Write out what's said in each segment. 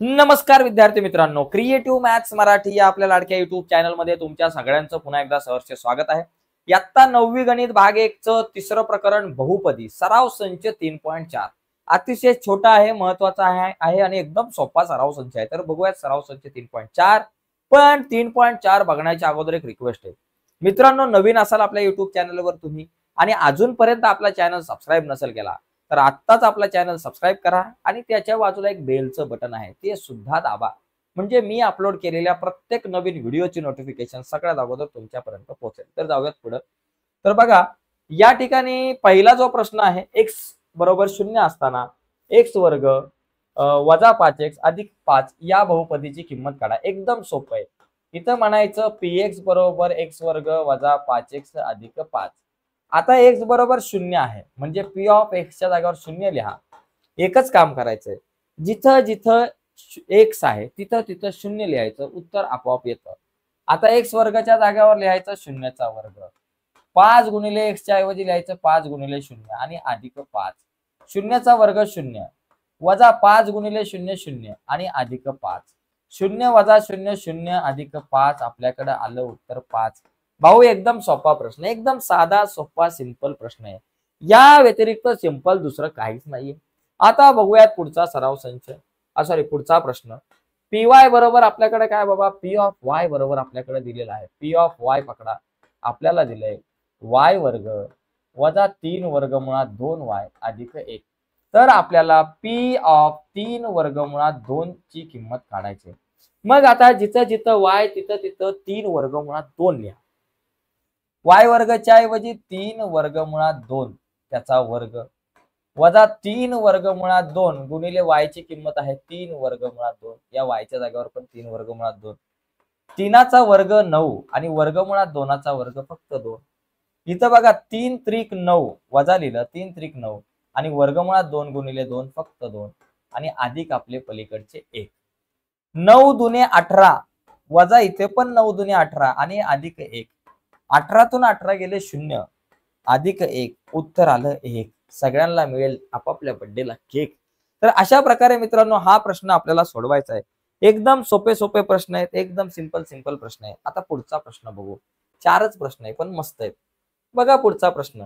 नमस्कार विद्यार्थी मित्रांनो, क्रिएटिव्ह मॅथ्स मराठी या आपल्या लाडक्या युट्यूब चॅनलमध्ये तुमच्या सगळ्यांचं पुन्हा एकदा सहर्ष स्वागत आहे। इयत्ता 9वी गणित भाग 1 चं तिसरं प्रकरण बहुपदी सराव संच 3.4 अतिशय छोटा आहे, महत्वाचा आहे आणि एकदम सोपा सराव संच आहे। तर बघूयात सराव संच 3.4। पण 3.4 बघण्याच्या अगोदर एक रिक्वेस्ट आहे मित्रांनो, नवीन असाल आपल्या युट्यूब चॅनलवर तुम्ही आणि अजूनपर्यंत आपला चॅनल सबस्क्राइब नसेल केला तर आत्ताच आपला चॅनल सबस्क्राइब करा आणि त्याच्या बाजूला एक बेलचं बटन आहे ते सुद्धा दाबा, म्हणजे मी अपलोड केलेल्या प्रत्येक नवीन व्हिडिओची नोटिफिकेशन सगळ्यात अगोदर तुमच्यापर्यंत पोहोचेल। तर जाऊयात पुढे। तर बघा, या ठिकाणी पहिला जो प्रश्न आहे, x बरोबर 0 असताना x वर्ग वजा 5x अधिक 5 या बहुपदीची किंमत काढा। एकदम सोपं आहे। इथं म्हणायचं px बरोबर x वर्ग वजा 5x अधिक 5। आता x बरोबर 0 आहे म्हणजे p ऑफ x च्या जागेवर 0 लिहा। एकच काम करायचंय, जिथं जिथं x आहे तिथं तिथं 0 लिहायचं, उत्तर आपोआप येतं। आता x वर्गाच्या जागेवर लिहायचं 0 चा वर्ग, 5 गुणिले x च्या ऐवजी लिहायचं 5 गुणिले 0 आणि अधिक 5, 0 चा वर्ग 0 वजा 5 गुणिले 0 0 आणि अधिक 5, 0 वजा 0 0 अधिक 5, आपल्याकडे आलं उत्तर 5। भाऊ एकदम सोपा प्रश्न, एकदम साधा सोपा सिंपल प्रश्न आहे। या व्यतिरिक्त सिंपल दुसरं काहीच नाहीये। आता बघूयात पुढचा सराव संच, पुढचा प्रश्न। पी वाय बरोबर आपल्याकडे काय बाबा, पी ऑफ वाय बरोबर आपल्याकडे दिलेला आहे। पी ऑफ वाय पकडा, आपल्याला दिलंय वाय वर्ग वजा 3 वर्गमुळात 2y अधिक 1। तर आपल्याला पी ऑफ 3 वर्गमुळात 2 ची किंमत काढायची। मग आता जिथं जिथं y तिथं तिथं 3 वर्गमुळात 2 लिहा। y वर्गच्या ऐवजी 3 वर्गमुळात 2 त्याचा वर्ग वजा 3 वर्गमुळात 2 गुणिले y ची किंमत आहे 3 वर्गमुळात 2, या y च्या जागेवर पण 3 वर्गमुळात 2, 3 चा वर्ग 9 आणि वर्गमुळात 2 चा वर्ग फक्त 2। इथं बघा 3 त्रिक 9 वजा लिहिलं 3 त्रिक 9 आणि वर्गमुळात 2 गुणिले 2 फक्त 2 आणि अधिक आपले पलीकडचे 1। 9 दुने 18 वजा इथे पण 9 दुने 18 आणि अधिक 1, 18 तून 18 गेले 0 अधिक 1, उत्तर आलं 1। सगळ्यांना मिळेल आपापल्या बर्थडेला केक। तर अशा प्रकारे मित्रांनो हा प्रश्न आपल्याला सोडवायचा आहे। एकदम सोपे सोपे प्रश्न आहेत, एकदम सिंपल प्रश्न आहे। आता पुढचा प्रश्न बघू, 4च प्रश्न आहे पण मस्त आहेत। बघा पुढचा प्रश्न,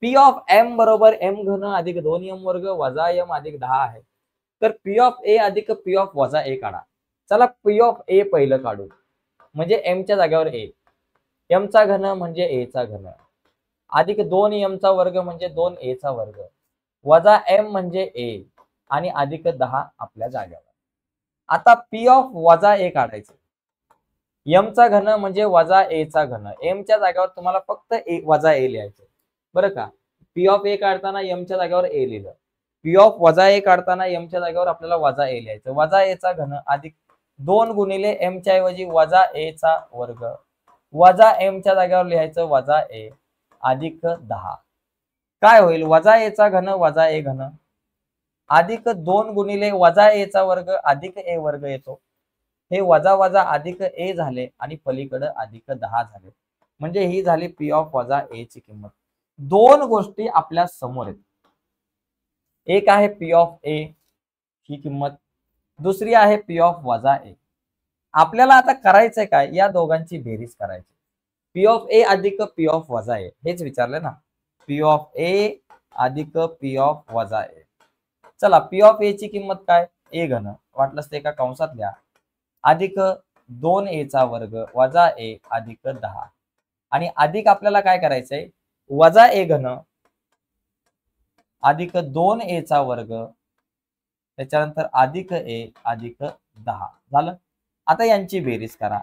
पी ऑफ एम बरोबर m घन अधिक 2m वर्ग वजा m अधिक 10 आहे। तर पी ऑफ ए अधिक पी ऑफ वजा ए काढा। चला पी ऑफ ए पहिलं काढू, म्हणजे m च्या जागेवर a, m चा घन म्हणजे a चा घन अधिक 2m चा वर्ग म्हणजे 2a चा वर्ग वजा m म्हणजे a आणि अधिक 10 आपल्या जागेवर। आता p ऑफ वजा a काढायचं, m चा घन म्हणजे वजा a चा घन, m च्या जागेवर तुम्हाला फक्त वजा a लिहायचं बरं का। p ऑफ a काढताना m च्या जागेवर a लिहिलं, p ऑफ वजा a काढताना m च्या जागेवर आपल्याला वजा a लिहायचं, वजा a चा घन अधिक 2 गुणिले m च्या ऐवजी वजा a चा वर्ग वजा m च्या जागेवर लिहायचं वजा a अधिक 10, काय होईल वजा a चा घन वजा a घन अधिक 2 गुणिले वजा a चा वर्ग अधिक a वर्ग येतो, हे वजा वजा अधिक a झाले आणि पलीकडे अधिक 10 झाले, म्हणजे ही झाली पी ऑफ वजा a ची किंमत। दोन गोष्टी आपल्या समोर आहेत, एक आहे पी ऑफ a ही किंमत, दुसरी आहे पी ऑफ वजा a। आपल्याला आता करायचंय काय, या दोघांची बेरीज करायची। पी ऑफ ए अधिक पी ऑफ वजा ए, हेच विचारले ना, पी ऑफ ए अधिक पी ऑफ वजा ए। चला पी ऑफ ए ची किंमत काय, ए घन वाटलंच ते एका कंसात लिहा अधिक 2a चा वर्ग वजा a अधिक 10 आणि अधिक आपल्याला काय करायचंय वजा a घन अधिक 2a चा वर्ग त्याच्यानंतर अधिक a अधिक 10 झालं। आता यांची बेरीज करा,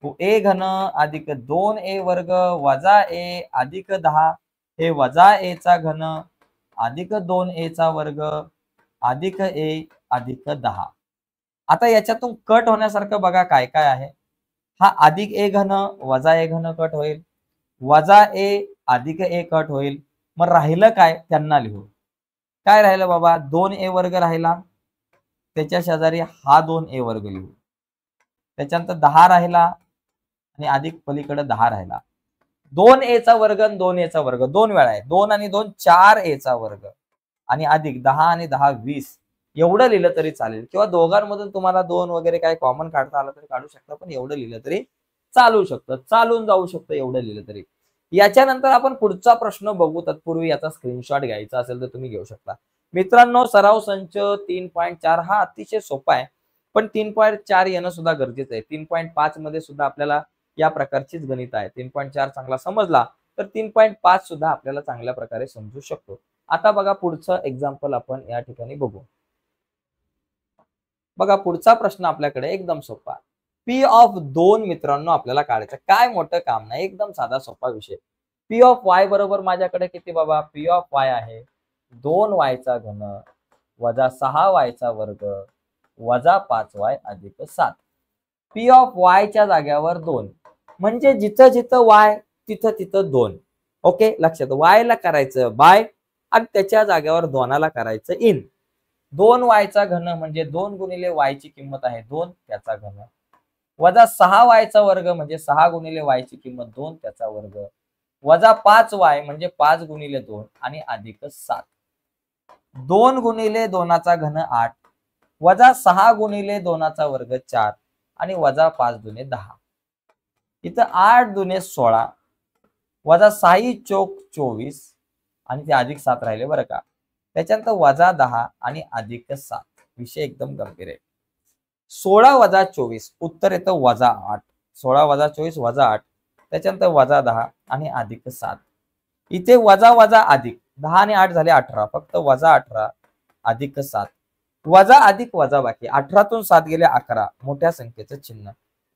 a घन अधिक 2a वर्ग वजा a अधिक 10, हे वजा a चा घन अधिक 2a चा वर्ग अधिक a अधिक 10। आता याच्यातून कट होण्यासारखं बघा काय काय आहे, हा अधिक a घन वजा a घन कट होईल, वजा a अधिक a कट होईल, मग राहिलं काय त्यांना लिहू। काय राहिलं बाबा, 2a वर्ग राहिला, त्याच्या शेजारी हा 2a वर्ग लिहू, त्याच्यानंतर 10 राहिला आणि अधिक पलीकडे 10 राहिला, 2a चा वर्ग आणि 2a चा वर्ग दोन वेळा आहे, 2 आणि 2 4a चा वर्ग आणि अधिक 10 आणि 10 20 एवढं लिहिलं तरी चालेल, किंवा दोघांमधून तुम्हाला 2 वगैरे काय कॉमन काढता आलं तरी काढू शकता, पण एवढं लिहिलं तरी चालू शकतं, चालून जाऊ शकतं एवढं लिहिलं तरी. याच्यानंतर आपण पुढचा प्रश्न बघू. तत्पूर्वी याचा स्क्रीनशॉट घ्यायचा असेल तर तुम्ही घेऊ शकता. मित्रांनो, सराव संच 3.4 हा अतिशय सोपा आहे, पण 3.4 येणं सुद्धा गरजेचं आहे. 3.5 मध्ये सुद्धा आपल्याला या प्रकारचीच गणित आहे. 3.4 चांगला समजला तर 3.5 सुद्धा आपल्याला चांगल्या प्रकारे समजू शकतो. आता बघा पुढचं एक्झाम्पल आपण या ठिकाणी बघू. बघा पुढचा प्रश्न आपल्याकडे एकदम सोपा. पी ऑफ 2 मित्रांनो आपल्याला काढायचं. काय मोठं काम नाही, एकदम साधा सोपा विषय. पी ऑफ वाय बरोबर माझ्याकडे किती बाबा? पी ऑफ वाय आहे 2y चा घन वजा 6y चा वर्ग वजा 5y अधिक 7. पी ऑफ वाय च्या जाग्यावर 2, म्हणजे जिथं जिथं वाय तिथं तिथं 2. ओके, लक्षात. वाय ला करायचं बाय आणि त्याच्या जाग्यावर 2ला करायचं इन. 2y चा घन म्हणजे 2 गुणिले y ची किंमत आहे 2, त्याचा घन वजा 6y चा वर्ग म्हणजे 6 गुणिले y ची किंमत 2, त्याचा वर्ग वजा 5y म्हणजे 5 गुणिले 2 आणि अधिक 7. 2 गुणिले 2चा घन 8 वजा 6 गुणिले 2चा वर्ग 4 आणि वजा 5 दुने 10. इथं 8 दुने 16 वजा 6 चोक 24 आणि ते अधिक 7 राहिले बरं का. त्याच्यानंतर वजा 10 आणि अधिक 7. विषय एकदम गंभीर आहे. 16 वजा 24 उत्तर येतं वजा 8. 16 वजा 24 वजा 8. त्याच्यानंतर वजा 10 आणि अधिक 7. इथे वजा वजा अधिक 10 आणि 8 झाले 18. फक्त वजा 18 अधिक 7. वजा अधिक वजा बाकी. 18तून 7 गेले 11. मोठ्या संख्येचं चिन्ह.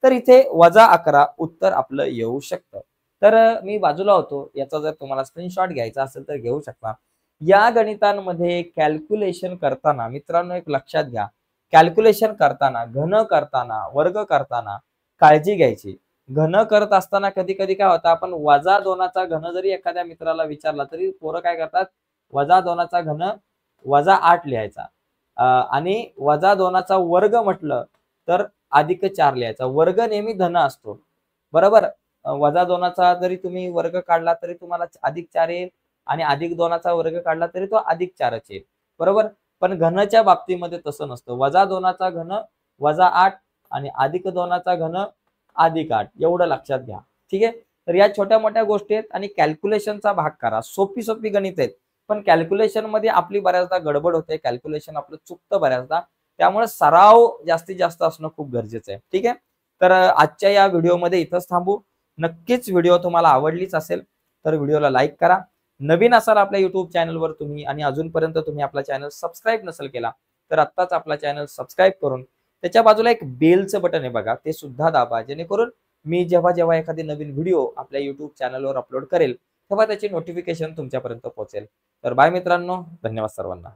तर इथे वजा 11 उत्तर आपलं येऊ शकतं. तर मी बाजूला होतो. याचा जर तुम्हाला स्क्रीनशॉट घ्यायचा असेल तर घेऊ शकता. या गणितांमध्ये कॅल्क्युलेशन करताना मित्रांनो एक लक्षात घ्या, कॅल्क्युलेशन करताना, घन करताना, वर्ग करताना काळजी घ्यायची. घन करत असताना कधी कधी काय होतं, आपण वजा 2चा घन जरी एखाद्या मित्राला विचारला तरी पोरं काय करतात, वजा 2चा घन वजा 8 लिहायचा आणि वजा 2चा वर्ग म्हटलं तर अधिक 4 लिहायचा. वर्ग नेहमी धन असतो बरोबर. वजा 2चा जरी तुम्ही वर्ग काढला तरी तुम्हाला अधिक 4 येईल आणि अधिक 2चा वर्ग काढला तरी तो अधिक 4च येईल बरोबर. पण घनच्या बाबतीमध्ये तसं नसतं. वजा 2चा घन वजा 8 आणि अधिक 2चा घन अधिक 8 एवढं लक्षात घ्या. ठीक आहे. तर या छोट्या मोठ्या गोष्टी आहेत आणि कॅल्क्युलेशनचा भाग करा. सोपी सोपी गणित आहेत, पण कॅल्क्युलेशन मध्ये आपली बऱ्याचदा गडबड होते. कॅल्क्युलेशन आपलं चुकतं बऱ्याचदा. त्यामुळे सराव जास्तीत जास्त असणं खूप गरजेचं आहे. ठीक आहे. तर आजच्या या व्हिडिओमध्ये इथंच थांबू. नक्कीच व्हिडिओ तुम्हाला आवडलीच असेल तर व्हिडिओला लाईक करा. नवीन असाल आपल्या युट्यूब चॅनलवर तुम्ही आणि अजूनपर्यंत तुम्ही आपला चॅनल सबस्क्राईब नसेल केला तर आत्ताच आपला चॅनल सबस्क्राईब करून त्याच्या बाजूला एक बेलचं बटन आहे बघा, ते सुद्धा दाबा, जेणेकरून मी जेव्हा जेव्हा एखादी नवीन व्हिडिओ आपल्या युट्यूब चॅनलवर अपलोड करेल तेव्हा त्याची नोटिफिकेशन तुमच्यापर्यंत पोहोचेल. तर बाय मित्रांनो, धन्यवाद सर्वांना.